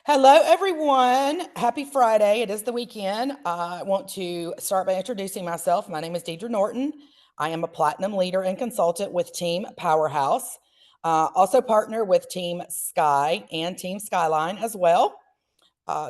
Hello, everyone. Happy Friday. It is the weekend. I want to start by introducing myself. My name is Deidre Norton. I am a platinum leader and consultant with Team Powerhouse. Also partner with Team Sky and Team Skyline as well.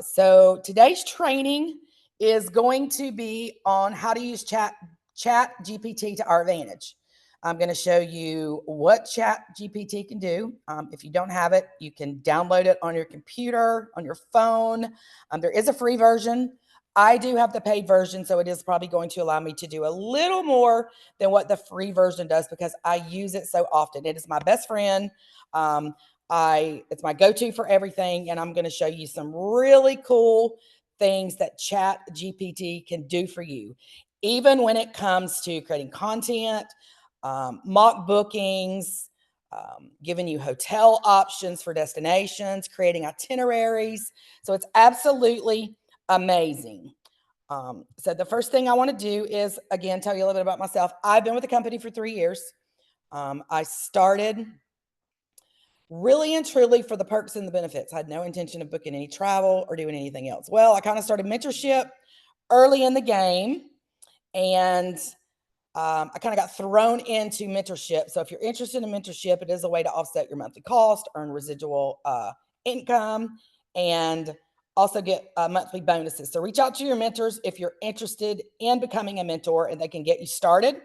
So today's training is going to be on how to use Chat GPT to our advantage. I'm going to show you what Chat GPT can do. If you don't have it, you can download it on your computer, on your phone. There is a free version. I do have the paid version, so it is probably going to allow me to do a little more than what the free version does because I use it so often. It is my best friend. It's my go-to for everything, and I'm going to show you some really cool things that Chat GPT can do for you, even when it comes to creating content, mock bookings, giving you hotel options for destinations, creating itineraries. So it's absolutely amazing. So the first thing I want to do is, again, tell you a little bit about myself. I've been with the company for 3 years. I started really and truly for the perks and the benefits. I had no intention of booking any travel or doing anything else. Well, I kind of started mentorship early in the game, and I kind of got thrown into mentorship. So if you're interested in mentorship, it is a way to offset your monthly cost, earn residual income, and also get monthly bonuses. So reach out to your mentors if you're interested in becoming a mentor, and they can get you started.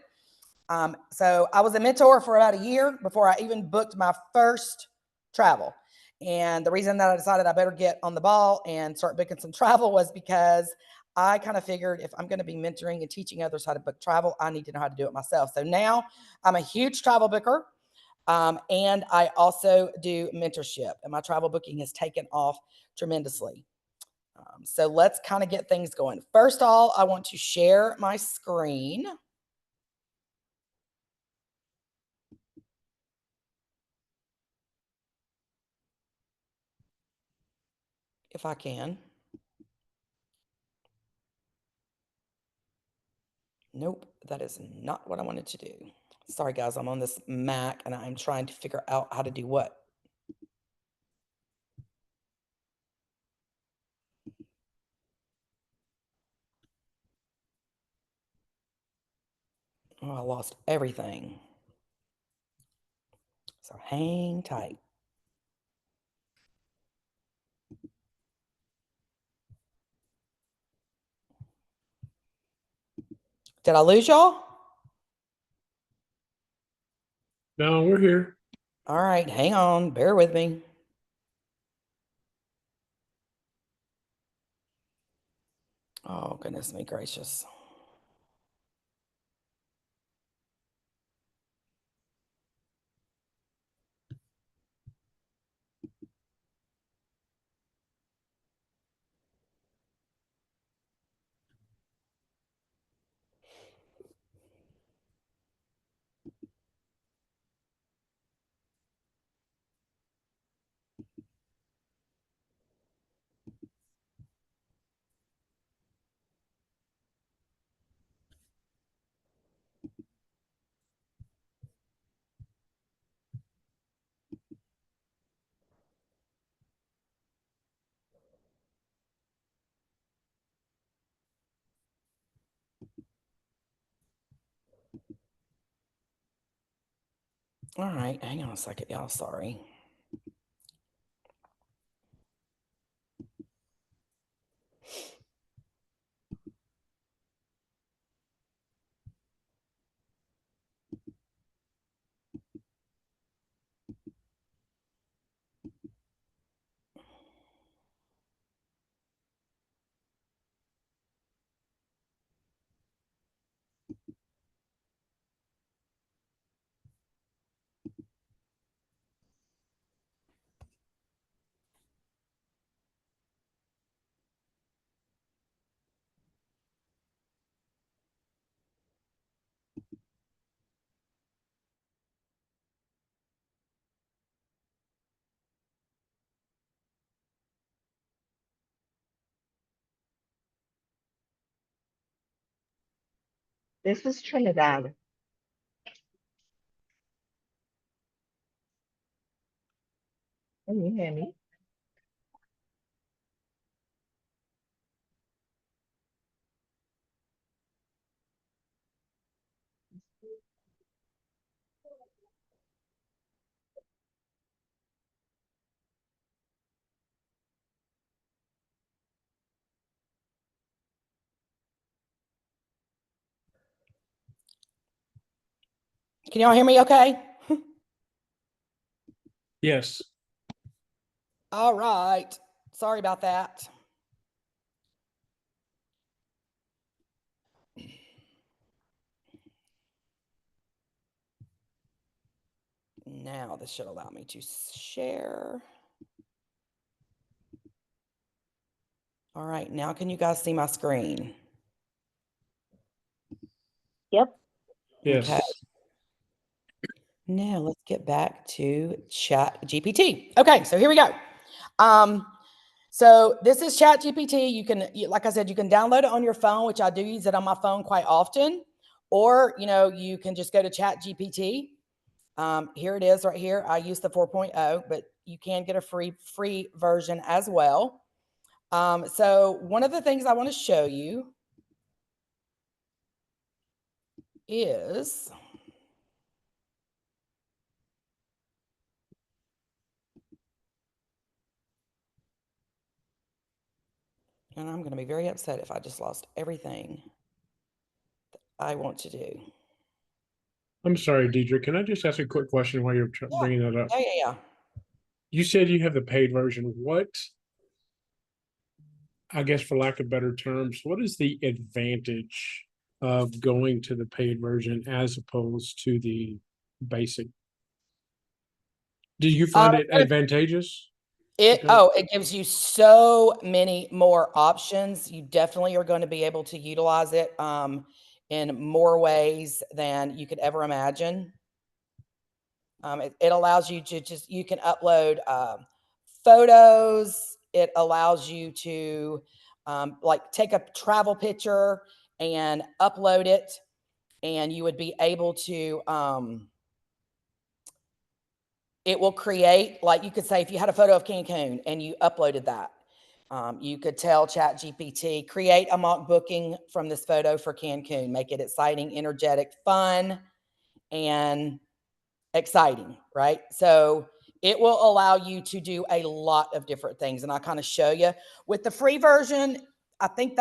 So I was a mentor for about a year before I even booked my first travel. And the reason that I decided I better get on the ball and start booking some travel was because I kind of figured if I'm going to be mentoring and teaching others how to book travel, I need to know how to do it myself. So now I'm a huge travel booker. And I also do mentorship, and my travel booking has taken off tremendously. So let's kind of get things going. First of all, I want to share my screen. If I can. Nope, that is not what I wanted to do. Sorry, guys, I'm on this Mac and I'm trying to figure out how to do what. Oh, I lost everything. So hang tight. Did I lose y'all? No, we're here. All right, hang on. Bear with me. Oh, goodness me gracious. All right, hang on a second, y'all. Sorry. This is Trinidad. Can you hear me? Can y'all hear me okay? Yes. All right. Sorry about that. Now this should allow me to share. All right, now can you guys see my screen? Yep. Yes. Okay. Now let's get back to ChatGPT. Okay, so here we go. So this is ChatGPT. Like I said, you can download it on your phone, which I do use it on my phone quite often, or you can just go to ChatGPT. Here it is right here. I use the 4.0, but you can get a free version as well. So one of the things I want to show you is and I'm going to be very upset if I just lost everything I want to do. I'm sorry, Deidre. Can I just ask a quick question while you're bringing that up? Yeah. You said you have the paid version. What, I guess for lack of better terms, what is the advantage of going to the paid version as opposed to the basic? Do you find it advantageous? It gives you so many more options. You definitely are going to be able to utilize it in more ways than you could ever imagine. It allows you to you can upload photos. It allows you to like take a travel picture and upload it, and you would be able to it will create, like you could say, if you had a photo of Cancun and you uploaded that, you could tell ChatGPT, create a mock booking from this photo for Cancun, make it exciting, energetic, fun, and exciting, right? So it will allow you to do a lot of different things. And I kind of show you with the free version. I think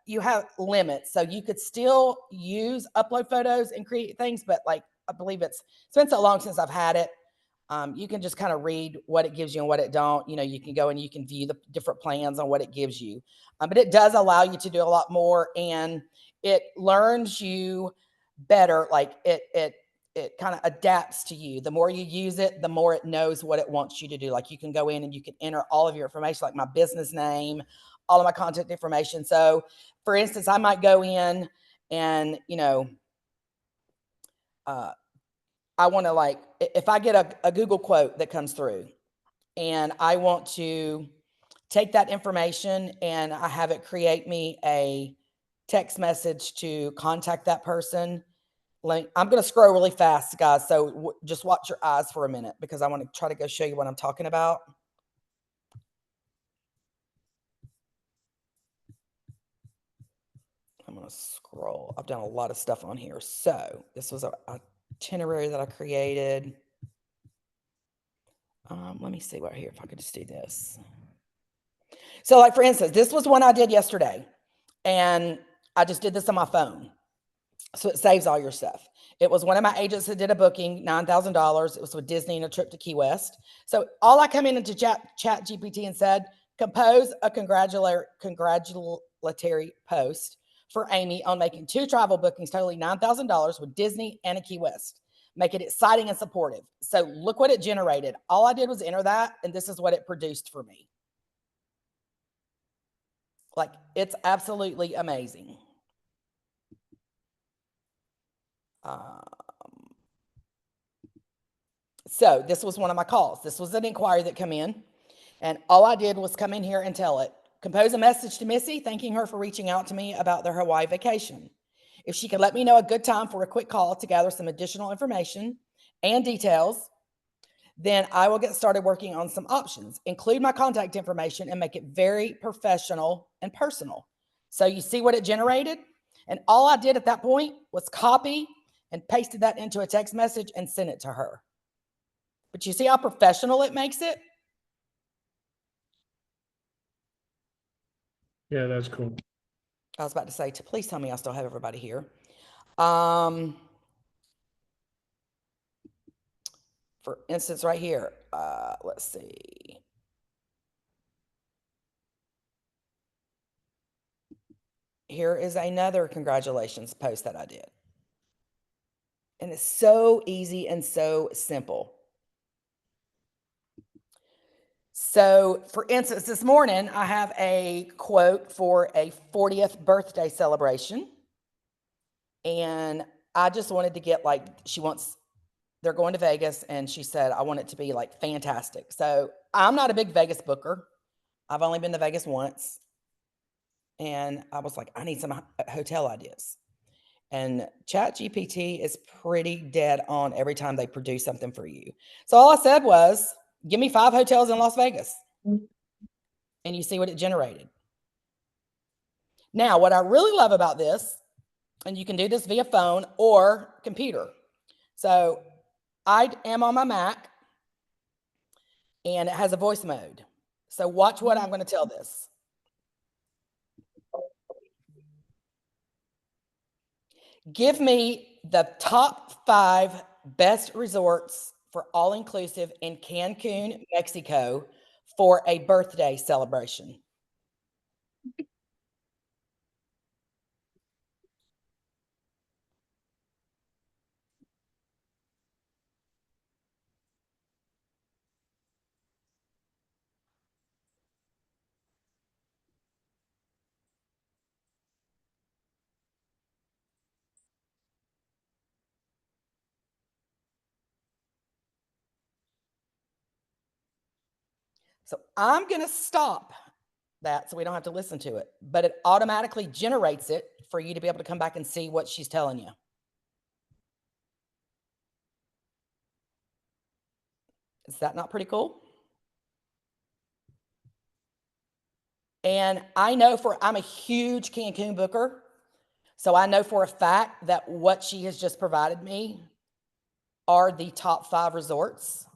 you have limits. So you could still use upload photos and create things, but like, I believe it's been so long since I've had it. You can just kind of read what it gives you and what it don't. You can go and you can view the different plans on what it gives you. But it does allow you to do a lot more, and it learns you better. Like it kind of adapts to you. The more you use it, the more it knows what it wants you to do. Like you can go in and you can enter all of your information, like my business name, all of my contact information. So for instance, I might go in and, I want to, like, if I get a Google quote that comes through and I want to take that information and I have it create me a text message to contact that person. Like, I'm going to scroll really fast, guys. So just watch your eyes for a minute because I want to try to go show you what I'm talking about. I'm going to scroll. I've done a lot of stuff on here. So this was an itinerary that I created. Let me see right here if I could just do this. So like, for instance, this was one I did yesterday and I just did this on my phone. So it saves all your stuff. It was one of my agents that did a booking, $9,000. It was with Disney and a trip to Key West. So all I come in into ChatGPT and said, compose a congratulatory post for Amy on making 2 travel bookings totaling $9,000 with Disney and a Key West. Make it exciting and supportive. So look what it generated. All I did was enter that, and this is what it produced for me. Like, it's absolutely amazing. So this was one of my calls. This was an inquiry that came in, and all I did was come in here and tell it, compose a message to Missy, thanking her for reaching out to me about their Hawaii vacation. If she could let me know a good time for a quick call to gather some additional information and details, then I will get started working on some options, include my contact information, and make it very professional and personal. So you see what it generated? And all I did at that point was copy and pasted that into a text message and sent it to her. But you see how professional it makes it? Yeah, that's cool. I was about to say, please tell me I still have everybody here. for instance, right here, let's see. Here is another congratulations post that I did. And it's so easy and so simple. So, for instance, this morning I have a quote for a 40th birthday celebration. And I just wanted to get they're going to Vegas, and she said, I want it to be like fantastic. So, I'm not a big Vegas booker. I've only been to Vegas once. And I was like, I need some hotel ideas. And ChatGPT is pretty dead on every time they produce something for you. So all I said was, give me 5 hotels in Las Vegas. And you see what it generated. Now, what I really love about this, and you can do this via phone or computer. So I am on my Mac, and it has a voice mode. So watch what I'm going to tell this. Give me the top 5 best resorts for all-inclusive in Cancun, Mexico for a birthday celebration. So I'm going to stop that so we don't have to listen to it, but it automatically generates it for you to be able to come back and see what she's telling you. Is that not pretty cool? And I know I'm a huge Cancun booker, so I know for a fact that what she has just provided me are the top 5 resorts,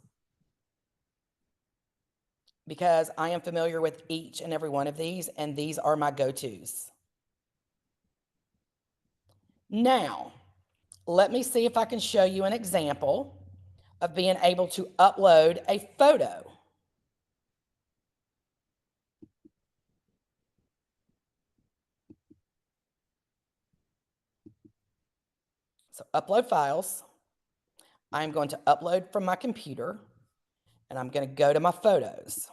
because I am familiar with each and every one of these, and these are my go-tos. Now, let me see if I can show you an example of being able to upload a photo. So upload files. I'm going to upload from my computer, and I'm going to go to my photos.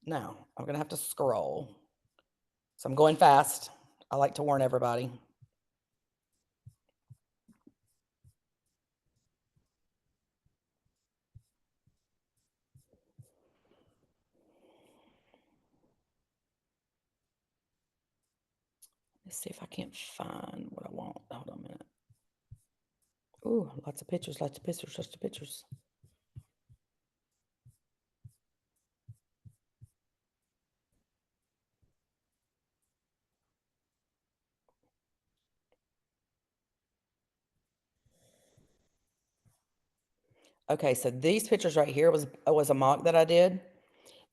Now, I'm going to have to scroll. So I'm going fast. I like to warn everybody. Let's see if I can't find what I want. Hold on a minute. Ooh, lots of pictures, lots of pictures, lots of pictures. Okay, so these pictures right here was a mock that I did,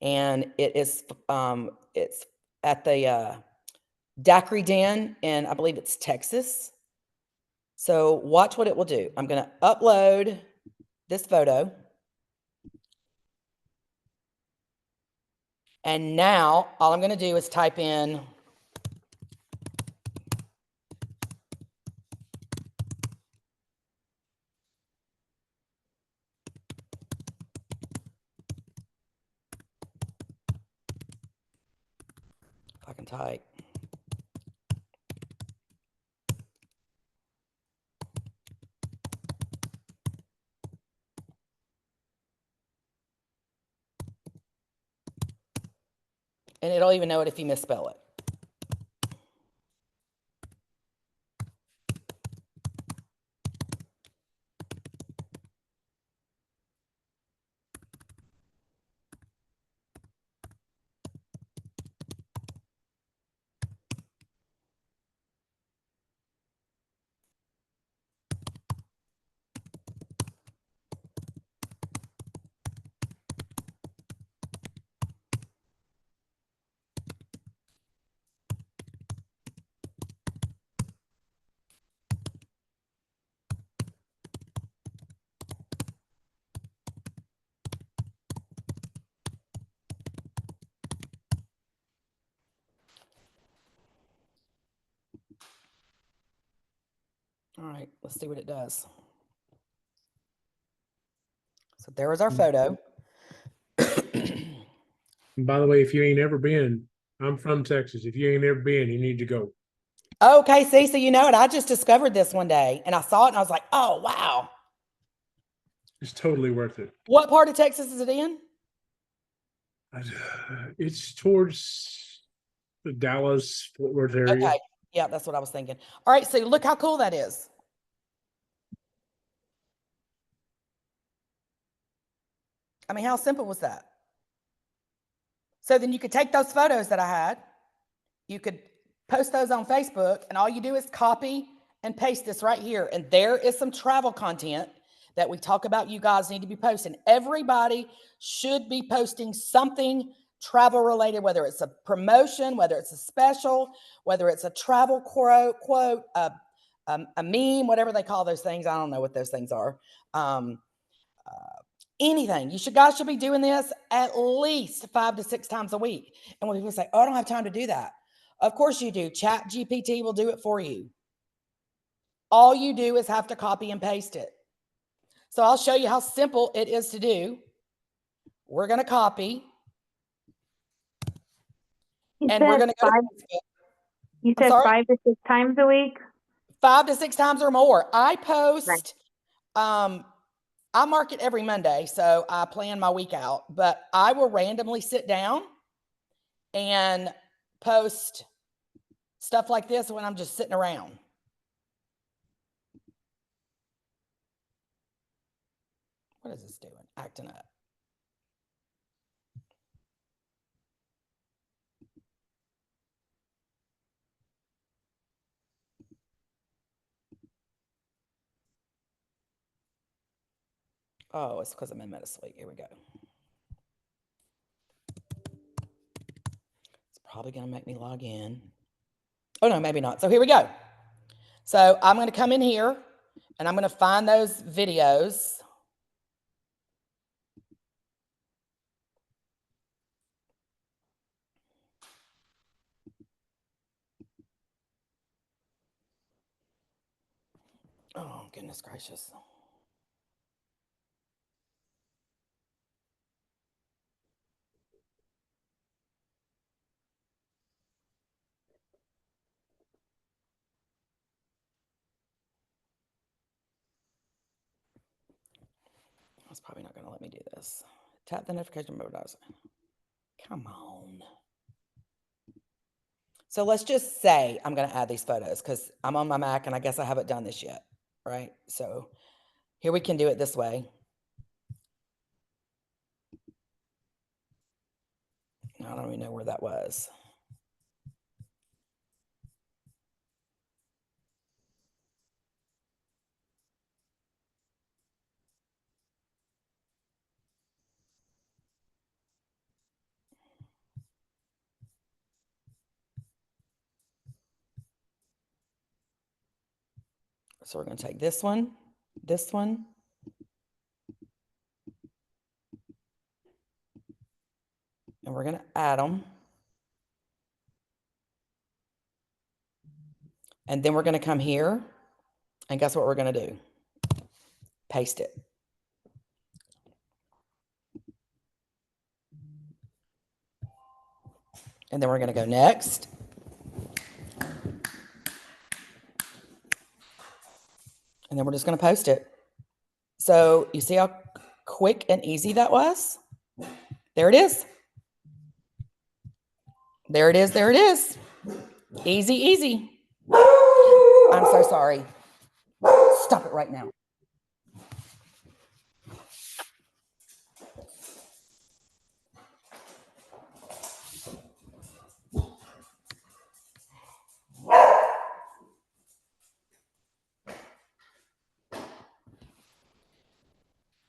and it's at the Daiquiri Den in, I believe it's Texas. So watch what it will do. I'm going to upload this photo. And now all I'm going to do is type in if I can type. And it'll even know it if you misspell it. All right, let's see what it does. So there is our photo. And by the way, if you ain't ever been, I'm from Texas. If you ain't ever been, you need to go. Okay, see, so you know it. I just discovered this one day and I saw it and I was like, oh, wow. It's totally worth it. What part of Texas is it in? It's towards the Dallas, Fort Worth area. Okay. Yeah, that's what I was thinking. All right, so look how cool that is. I mean, how simple was that? So then you could take those photos that I had, you could post those on Facebook, and all you do is copy and paste this right here. And there is some travel content that we talk about you guys need to be posting. Everybody should be posting something travel related, whether it's a promotion, whether it's a special, whether it's a travel quote, a meme, whatever they call those things. I don't know what those things are. Anything. Guys should be doing this at least 5 to 6 times a week. And when people say, oh, I don't have time to do that. Of course you do. ChatGPT will do it for you. All you do is have to copy and paste it. So I'll show you how simple it is to do. We're going to copy. And we're going to go to You said 5 to 6 times a week? 5 to 6 times or more. I post, I market every Monday, so I plan my week out, but I will randomly sit down and post stuff like this when I'm just sitting around. What is this doing? Acting up. Oh, it's because I'm in Metasleep. Here we go. It's probably going to make me log in. Oh, no, maybe not. So here we go. So I'm going to come in here and I'm going to find those videos. Oh, goodness gracious. It's probably not going to let me do this. Tap the notification mode. Come on. So let's just say I'm going to add these photos because I'm on my Mac and I guess I haven't done this yet, right? So here we can do it this way. I don't even know where that was. So we're going to take this one, and we're going to add them. And then we're going to come here, and guess what we're going to do? Paste it. And then we're going to go next. And then we're just going to post it. So you see how quick and easy that was? There it is. There it is. There it is. Easy, easy. I'm so sorry. Stop it right now.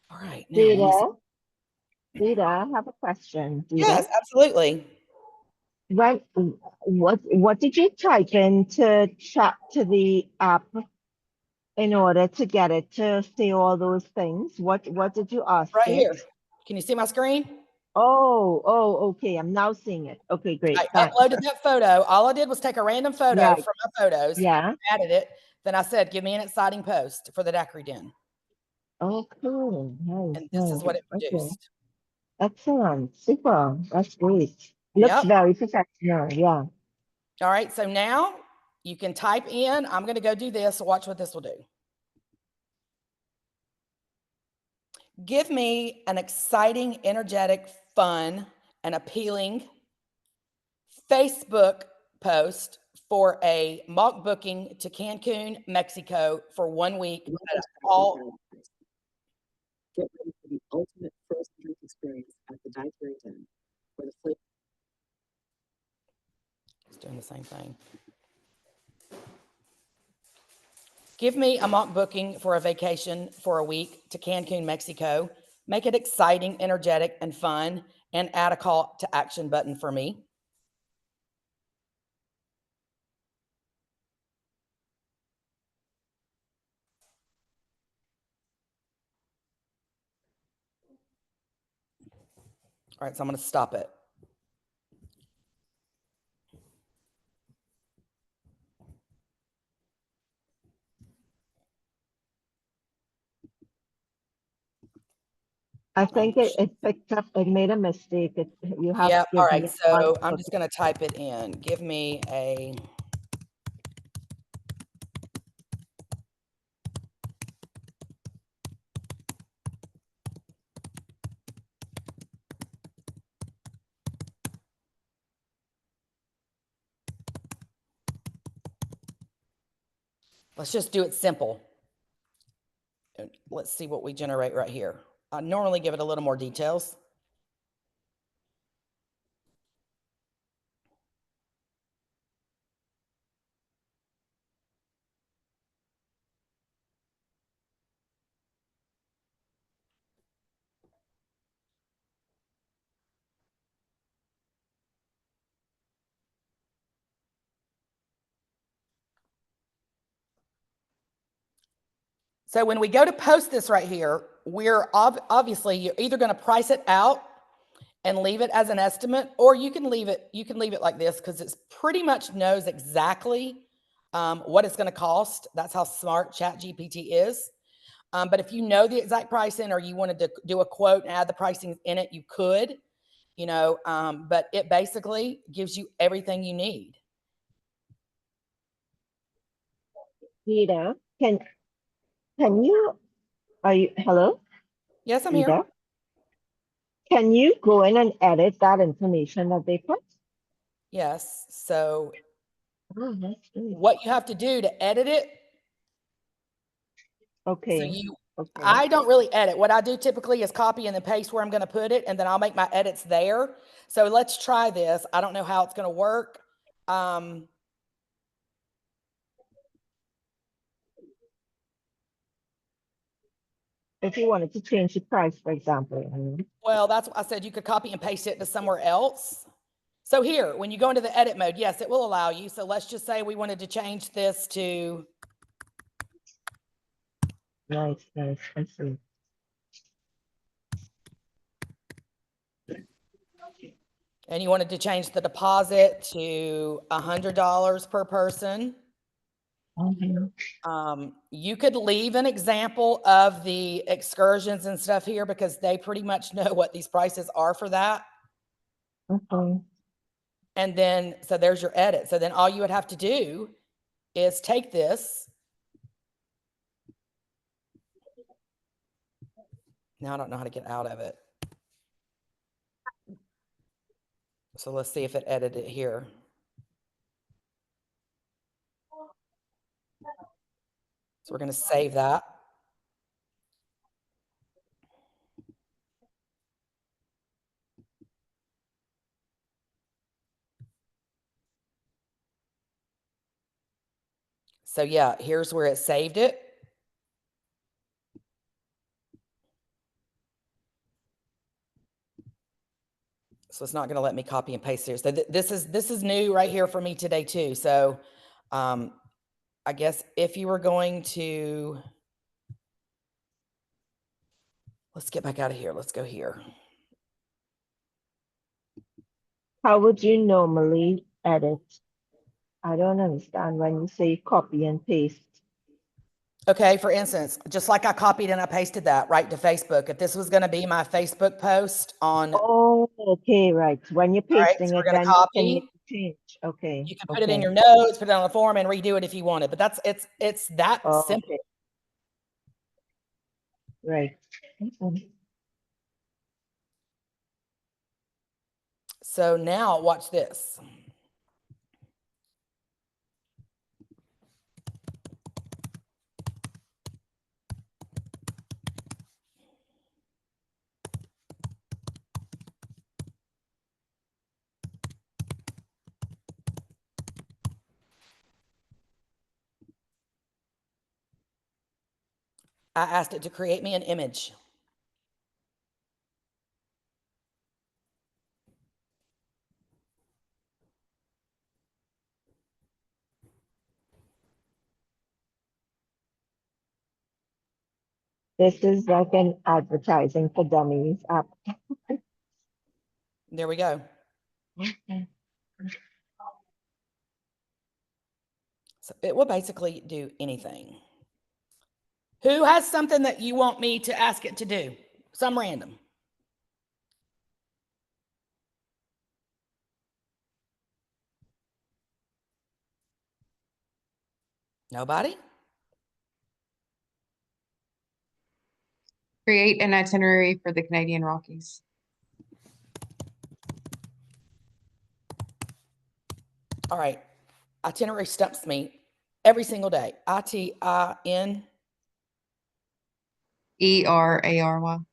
All right. Deidre, I have a question. Deidre? Yes, absolutely. What did you type into chat to the app in order to get it to say all those things? What did you ask Right it? here. Can you see my screen? Oh, okay. I'm now seeing it. Okay, great. I uploaded that photo. All I did was take a random photo from my photos, Yeah. added it. Then I said, give me an exciting post for the daiquiri den. Oh, cool. Nice, And this is what it Okay. produced. Excellent. Super. That's great. Looks Yep. very professional. Yeah. All right. So now you can type in, I'm going to go do this. So watch what this will do. Give me an exciting, energetic, fun, and appealing Facebook post for a mock booking to Cancun, Mexico for 1 week. All Get ready for the ultimate frozen drink experience at the Daiquiri Den, where the flavor. It's doing the same thing. Give me a mock booking for a vacation for a week to Cancun, Mexico. Make it exciting, energetic, and fun, and add a call to action button for me. All right, so I'm going to stop it. I think it picked up, it made a mistake. You have Yeah, to give all me right, a so month I'm for just going to type it in. Give me a... Let's just do it simple. Let's see what we generate right here. I normally give it a little more details. So when we go to post this right here, we're obviously, you're either going to price it out and leave it as an estimate, or you can leave it like this, because it's pretty much knows exactly what it's going to cost. That's how smart ChatGPT is. But if you know the exact pricing, or you wanted to do a quote and add the pricing in it, you could, but it basically gives you everything you need. Rita. Are you, hello? Yes, I'm Rita? here. Can you go in and edit that information that they put? Yes. So Oh, that's good. what you have to do to edit it, Okay. I don't really edit. What I do typically is copy and then paste where I'm going to put it, and then I'll make my edits there. So let's try this. I don't know how it's going to work. If you wanted to change the price, for example. Well, that's what I said. You could copy and paste it to somewhere else. So here, when you go into the edit mode, yes, it will allow you. So let's just say we wanted to change this to... Nice. I see. And you wanted to change the deposit to $100 per person. You could leave an example of the excursions and stuff here, because they pretty much know what these prices are for that. Okay. And then, so there's your edit. So then all you would have to do is take this. Now I don't know how to get out of it. So let's see if it edited it here. So we're going to save that. So yeah, here's where it saved it. So it's not going to let me copy and paste here. So this is new right here for me today too. So I guess if you were going to, let's get back out of here. Let's go here. How would you normally edit? I don't understand when you say copy and paste. Okay, for instance, just like I copied and I pasted that right to Facebook. If this was going to be my Facebook post on, all Oh, okay, right. When you're right, so pasting we're it, going to then you can make copy. a change. Okay, You can put it in okay. your notes, put it on the form, and redo it if you wanted. But it's that simple. Okay, right. Mhm. So now watch this. I asked it to create me an image. This is like an advertising for dummies app. There we go. So it will basically do anything. Who has something that you want me to ask it to do? Some random. Nobody? Create an itinerary for the Canadian Rockies. All right. Itinerary stumps me every single day. ITIN. ERARY.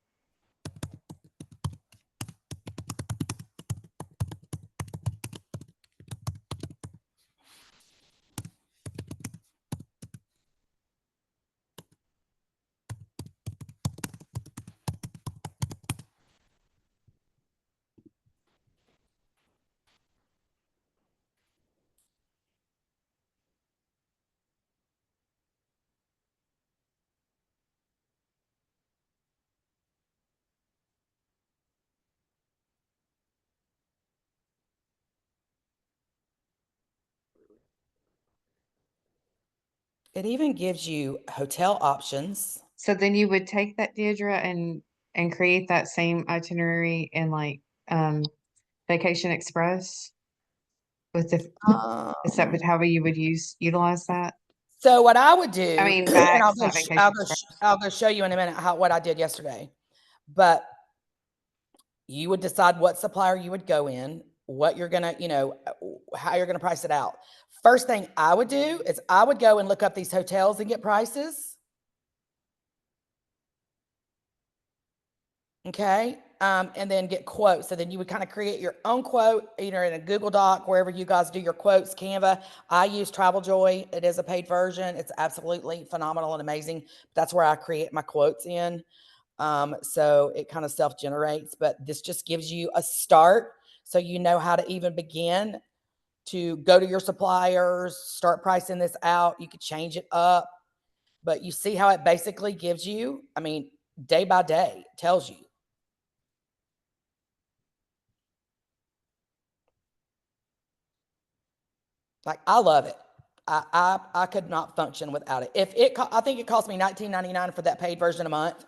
It even gives you hotel options. So then you would take that, Deidre, and create that same itinerary in like Vacation Express with the is that how you would utilize that? So what I would do, I mean, and Vax, not Vacation Express. I'll go show you in a minute what I did yesterday. But you would decide what supplier you would go in, what you're gonna, how you're gonna price it out. First thing I would do is I would go and look up these hotels and get prices. Okay. And then get quotes. So then you would kind of create your own quote, either in a Google Doc, wherever you guys do your quotes, Canva. I use Travel Joy. It is a paid version. It's absolutely phenomenal and amazing. That's where I create my quotes in. So it kind of self-generates, but this just gives you a start so you know how to even begin to go to your suppliers, start pricing this out. You could change it up, but you see how it basically gives you, I mean, day by day, tells you. Like, I love it. I could not function without it. I think it cost me $19.99 for that paid version a month.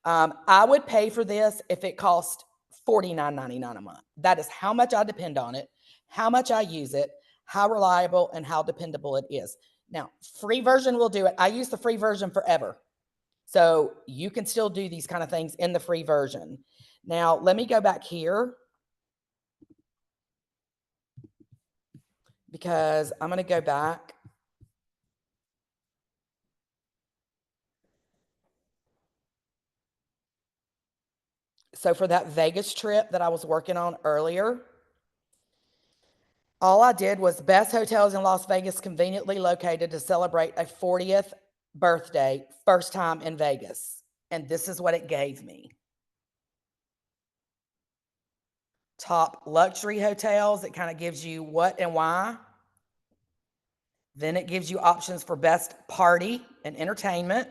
I would pay for this if it cost $49.99 a month. That is how much I depend on it, how much I use it, how reliable and how dependable it is. Now, free version will do it. I use the free version forever. So you can still do these kind of things in the free version. Now, let me go back here because I'm going to go back. So for that Vegas trip that I was working on earlier, all I did was best hotels in Las Vegas conveniently located to celebrate a 40th birthday, first time in Vegas. And this is what it gave me. Top luxury hotels, it kind of gives you what and why. Then it gives you options for best party and entertainment.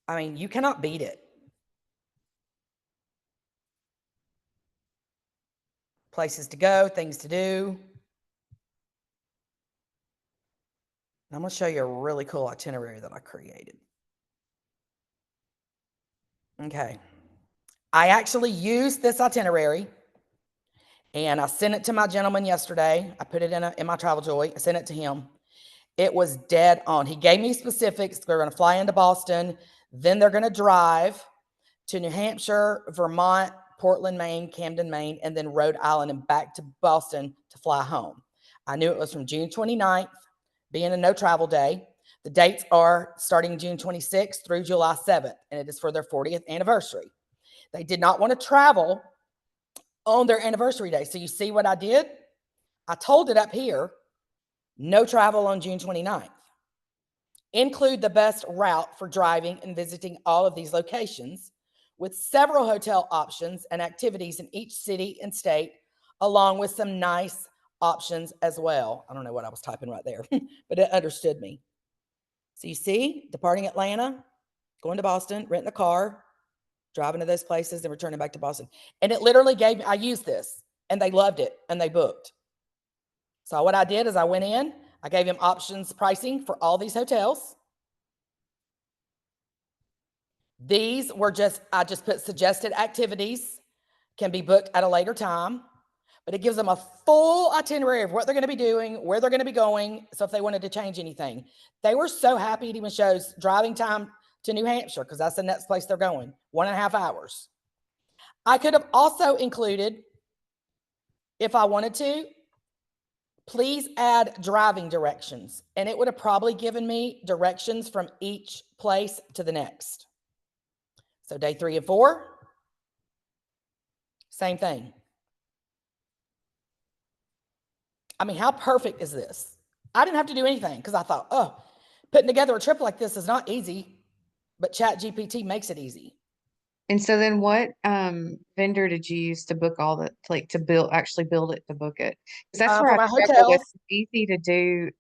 I mean, you cannot beat it. Places to go, things to do. I'm going to show you a really cool itinerary that I created. Okay. I actually used this itinerary and I sent it to my gentleman yesterday. I put it in my Travel Joy. I sent it to him. It was dead on. He gave me specifics. They're going to fly into Boston. Then they're going to drive to New Hampshire, Vermont, Portland, Maine, Camden, Maine, and then Rhode Island and back to Boston to fly home. I knew it was from June 29th, being a no travel day. The dates are starting June 26th through July 7th, and it is for their 40th anniversary. They did not want to travel on their anniversary day. So you see what I did? I told it up here, no travel on June 29th. Include the best route for driving and visiting all of these locations with several hotel options and activities in each city and state, along with some nice options as well. I don't know what I was typing right there, but it understood me. So you see, departing Atlanta, going to Boston, renting a car, driving to those places and returning back to Boston. And it literally gave me, I used this and they loved it and they booked. So what I did is I went in, I gave him options pricing for all these hotels. These were I just put suggested activities can be booked at a later time, but it gives them a full itinerary of what they're going to be doing, where they're going to be going. So if they wanted to change anything, they were so happy. It even shows driving time to New Hampshire because that's the next place they're going, 1.5 hours. I could have also included, if I wanted to, please add driving directions. And it would have probably given me directions from each place to the next. So day 3 and 4, same thing. I mean, how perfect is this? I didn't have to do anything because I thought, oh, putting together a trip like this is not easy, but ChatGPT makes it easy. And so then what vendor did you use to book all the like to actually build it to book it? Because that's where For I my struggle with. hotels, It's easy to do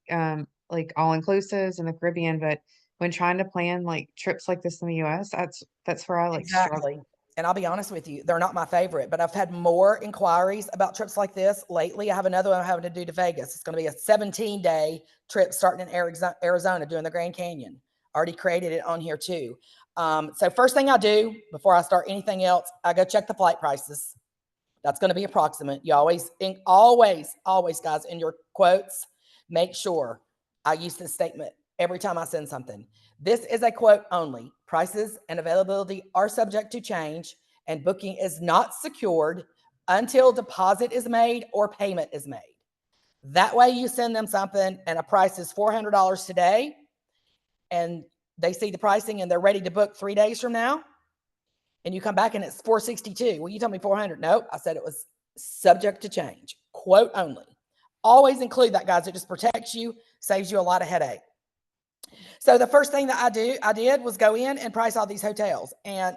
like all inclusives in the Caribbean, but when trying to plan like trips like this in the US, that's where I like struggle. exactly. And I'll be honest with you, they're not my favorite, but I've had more inquiries about trips like this lately. I have another one I'm having to do to Vegas. It's going to be a 17-day trip starting in Arizona, doing the Grand Canyon. Already created it on here too. So first thing I do before I start anything else, I go check the flight prices. That's going to be approximate. You always, guys, in your quotes, make sure I use this statement every time I send something. This is a quote only. Prices and availability are subject to change, and booking is not secured until deposit is made or payment is made. That way you send them something and a price is $400 today, and they see the pricing and they're ready to book 3 days from now, and you come back and it's 462. Well, you told me 400. Nope. I said it was subject to change. Quote only. Always include that, guys. It just protects you, saves you a lot of headache. So the first thing that I did was go in and price all these hotels. And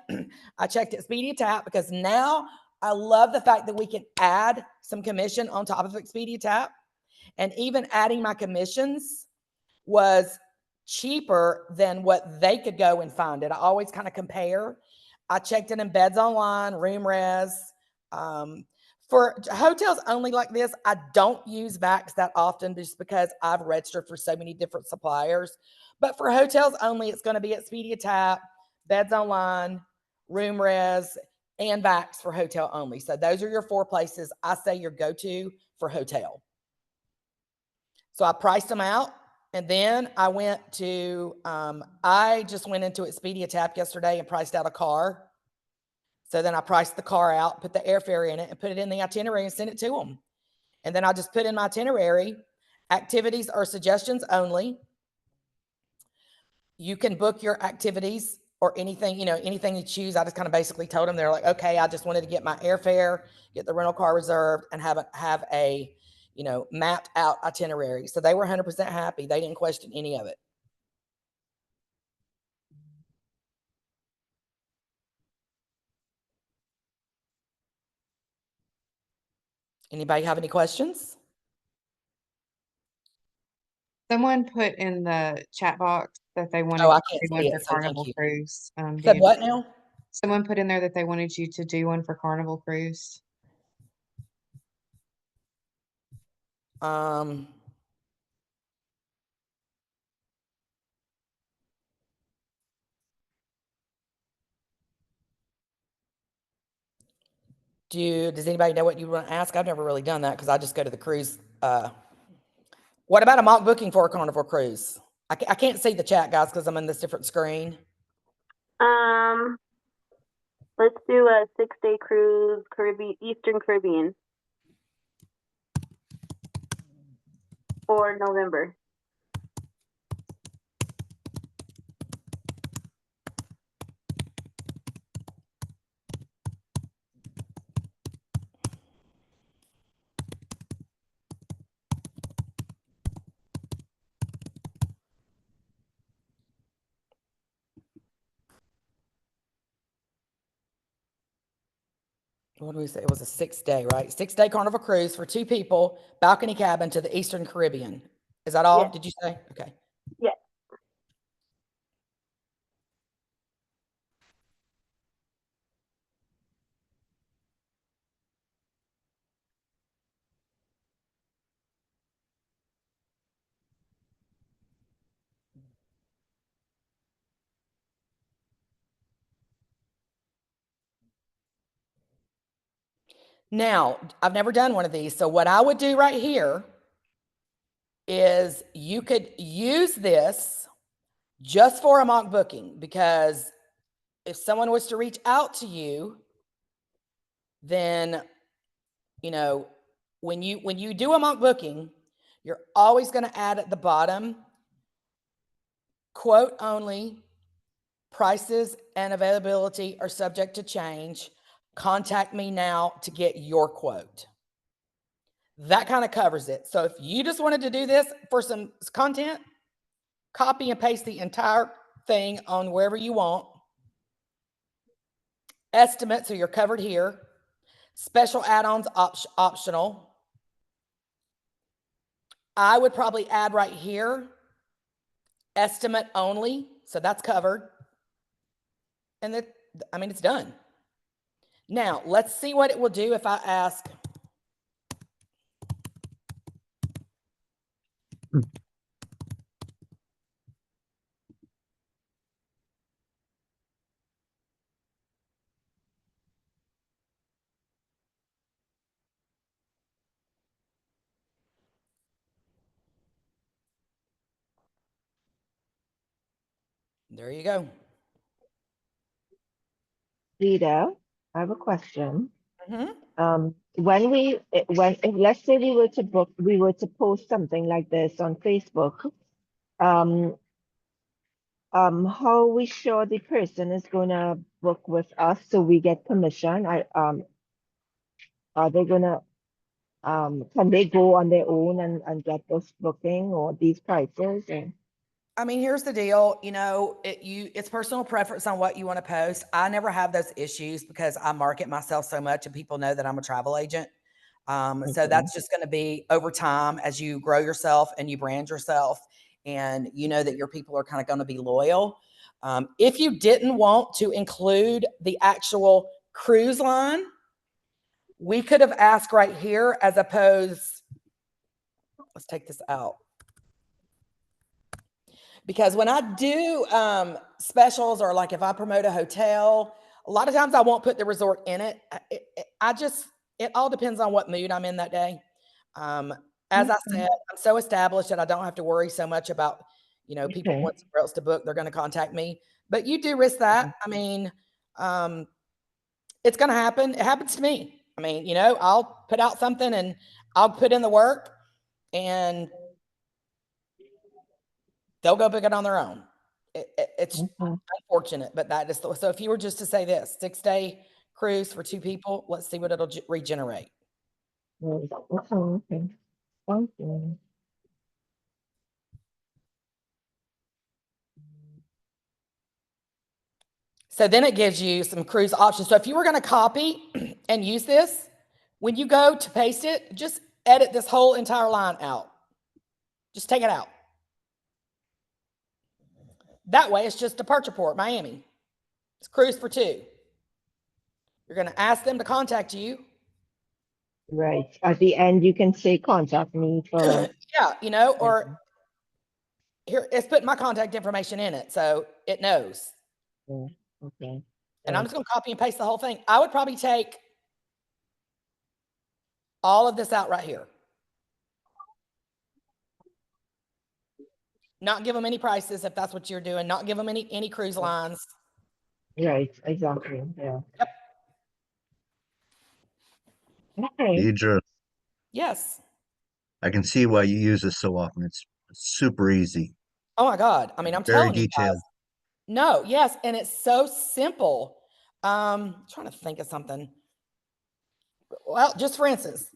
I checked Expedia Tap because now I love the fact that we can add some commission on top of Expedia Tap. And even adding my commissions was cheaper than what they could go and find it. I always kind of compare. I checked it in Beds Online, Room Res. For hotels only like this, I don't use VAX that often just because I've registered for so many different suppliers. But for hotels only, it's going to be Expedia Tap, Beds Online, Room Res, and VAX for hotel only. So those are your 4 places I say your go-to for hotel. So I priced them out. And then I went to, I just went into Expedia Tap yesterday and priced out a car. So then I priced the car out, put the airfare in it, and put it in the itinerary and sent it to them. And then I just put in my itinerary, activities are suggestions only. You can book your activities or anything, anything you choose. I just kind of basically told them, they're like, okay, I just wanted to get my airfare, get the rental car reserved, and have a mapped out itinerary. So they were 100% happy. They didn't question any of it. Anybody have any questions? Someone put in the chat box that they wanted Oh, I to can't do one see for it, so thank Carnival you. Cruise. Said what now? Someone put in there that they wanted you to do one for Carnival Cruise. Does anybody know what you want to ask? I've never really done that because I just go to the cruise. What about a mock booking for a Carnival cruise? I can't see the chat, guys, because I'm in this different screen. Let's do a 6-day cruise, Eastern Caribbean for November. What do we say? It was a 6-day, right? 6-day Carnival cruise for 2 people, balcony cabin to the Eastern Caribbean. Is that all? Yes. Did you say? Okay. Yes. Now, I've never done one of these. So what I would do right here is you could use this just for a mock booking, because if someone was to reach out to you, then, you know, when you do a mock booking, you're always going to add at the bottom, quote only, prices and availability are subject to change. Contact me now to get your quote. That kind of covers it. So if you just wanted to do this for some content, copy and paste the entire thing on wherever you want. Estimate, so you're covered here. Special add-ons optional. I would probably add right here, estimate only, so that's covered. And that, I mean, it's done. Now, let's see what it will do if I ask. There you go. Rita, I have a question. Mm-hmm. If let's say we were to post something like this on Facebook, how are we sure the person is gonna book with us so we get commission? Are they gonna, can they go on their own and get this booking or these prices? And I mean, here's the deal. You know, it's personal preference on what you want to post. I never have those issues because I market myself so much and people know that I'm a travel agent. So that's just going to be over time as you grow yourself and you brand yourself and you know that your people are kind of going to be loyal. If you didn't want to include the actual cruise line, we could have asked right here as opposed, let's take this out. Because when I do specials or like if I promote a hotel, a lot of times I won't put the resort in it. It all depends on what mood I'm in that day. As I said, I'm so established that I don't have to worry so much about, you know, people want somewhere else to book, they're going to contact me. But you do risk that. I mean, it's going to happen. It happens to me. I mean, you know, I'll put out something and I'll put in the work and they'll go book it on their own. It's unfortunate, but that is so. If you were just to say this 6-day cruise for 2 people, let's see what it'll regenerate. Okay. Thank you. So then it gives you some cruise options. So if you were going to copy and use this, when you go to paste it, just edit this whole entire line out. Just take it out. That way, it's just departure port, Miami. It's cruise for 2. You're going to ask them to contact you. Right. At the end, you can say contact me for. Yeah, you know, or here, it's putting my contact information in it, so it knows. Yeah. Okay. And I'm just going to copy and paste the whole thing. I would probably take all of this out right here. Not give them any prices if that's what you're doing. Not give them any cruise lines. Right, exactly. Yeah. Yep. Okay. Deidre, Yes. I can see why you use this so often. It's super easy, Oh my God. I mean, I'm very telling you guys. detailed. No, yes, and it's so simple. Trying to think of something. Well, just for instance,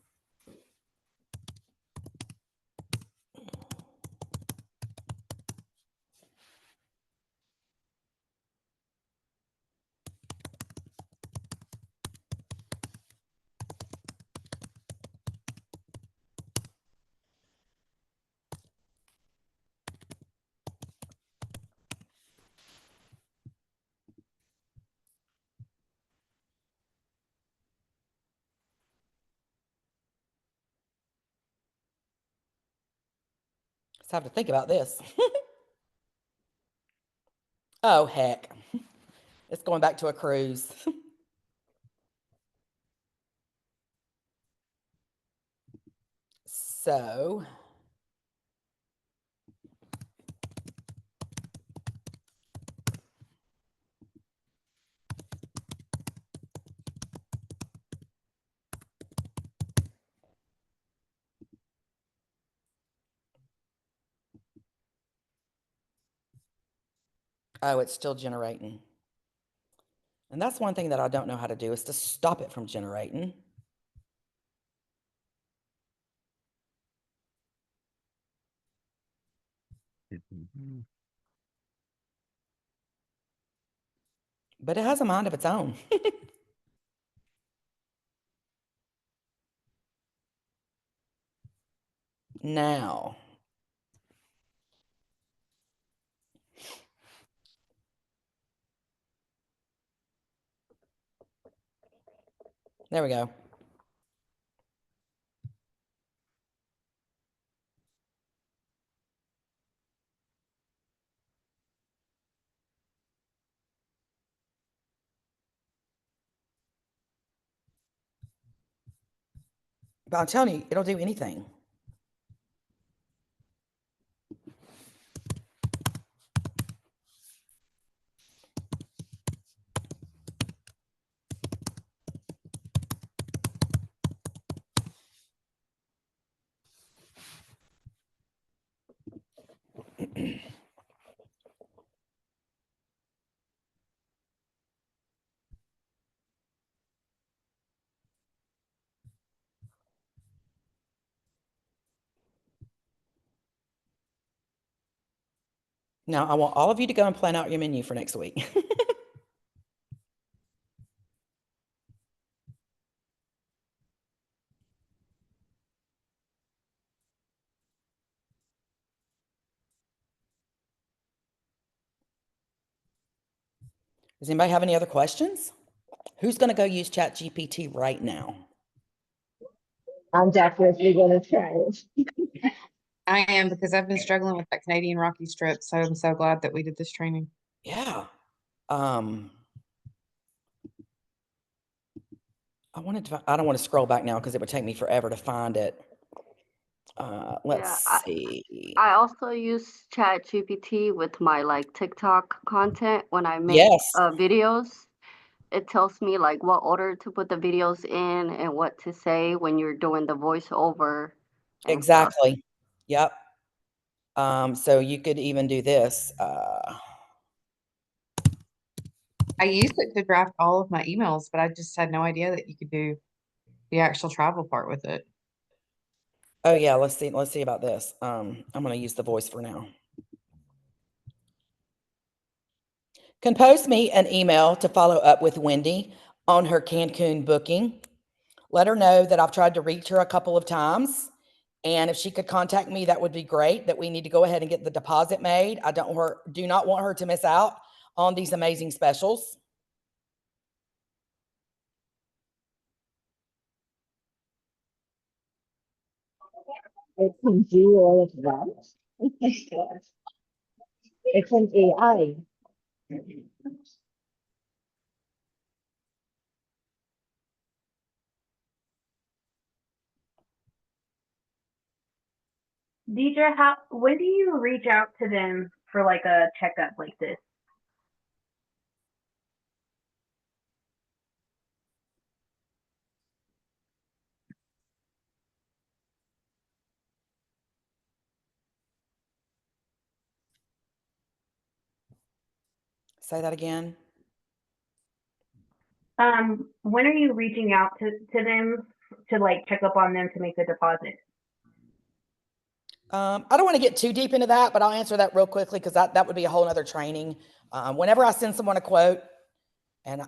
just have to think about this. Oh, heck. It's going back to a cruise. So, oh, it's still generating. And that's one thing that I don't know how to do is to stop it from generating. But it has a mind of its own. Now, there we go. But I'm telling you, it'll do anything. Now, I want all of you to go and plan out your menu for next week. Does anybody have any other questions? Who's going to go use ChatGPT right now? I'm definitely gonna try it. I am, because I've been struggling with that Canadian Rocky Strip, so I'm so glad that we did this training. Yeah. I don't want to scroll back now because it would take me forever to find it. Let's see. I also use ChatGPT with my like TikTok content when I make Yes, videos. It tells me like what order to put the videos in and what to say when you're doing the voiceover and stuff. exactly. Yep. So you could even do this. I used it to draft all of my emails, but I just had no idea that you could do the actual travel part with it. Oh yeah, let's see about this. I'm going to use the voice for now. Compose me an email to follow up with Wendy on her Cancun booking. Let her know that I've tried to reach her a couple of times. And if she could contact me, that would be great, that we need to go ahead and get the deposit made. I do not want her to miss out on these amazing specials. It can do all of that. It's an AI. Deidre, when do you reach out to them for like a checkup like this? Say that again. When are you reaching out to them to like check up on them to make the deposit? I don't want to get too deep into that, but I'll answer that real quickly because that would be a whole other training. Whenever I send someone a quote and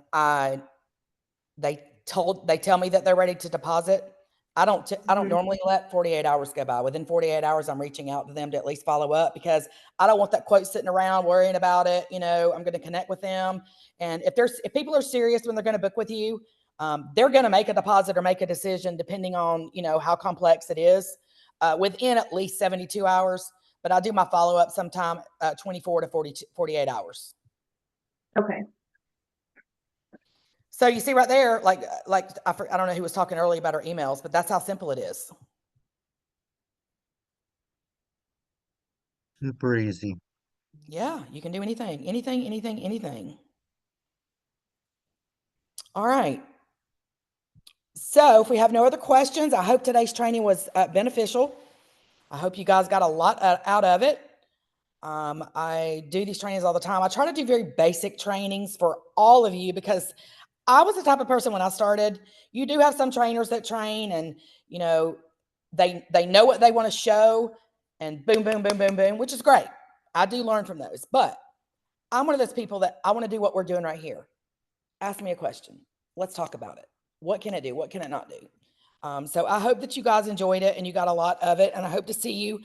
they tell me that they're ready to deposit, I don't normally let 48 hours go by. Within 48 hours, I'm reaching out to them to at least follow up because I don't want that quote sitting around worrying about it. You know, I'm going to connect with them. And if people are serious when they're going to book with you, they're going to make a deposit or make a decision depending on, you know, how complex it is, within at least 72 hours. But I do my follow up sometime 24 to 48 hours. Okay. So you see right there, like I don't know who was talking earlier about our emails, but that's how simple it is. Super easy. Yeah, you can do anything. All right. So if we have no other questions, I hope today's training was beneficial. I hope you guys got a lot out of it. I do these trainings all the time. I try to do very basic trainings for all of you because I was the type of person when I started. You do have some trainers that train and, you know, they know what they want to show and boom, boom, boom, boom, boom, which is great. I do learn from those, but I'm one of those people that I want to do what we're doing right here. Ask me a question. Let's talk about it. What can it do? What can it not do? So I hope that you guys enjoyed it and you got a lot of it. And I hope to see you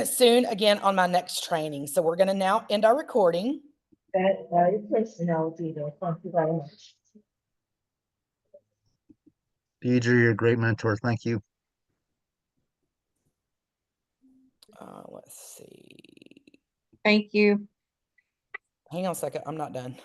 soon again on my next training. So we're going to now end our recording. Very personal, Deidre. Thank you very much. Deidre, you're a great mentor. Thank you. Let's see. Thank you. Hang on a second. I'm not done.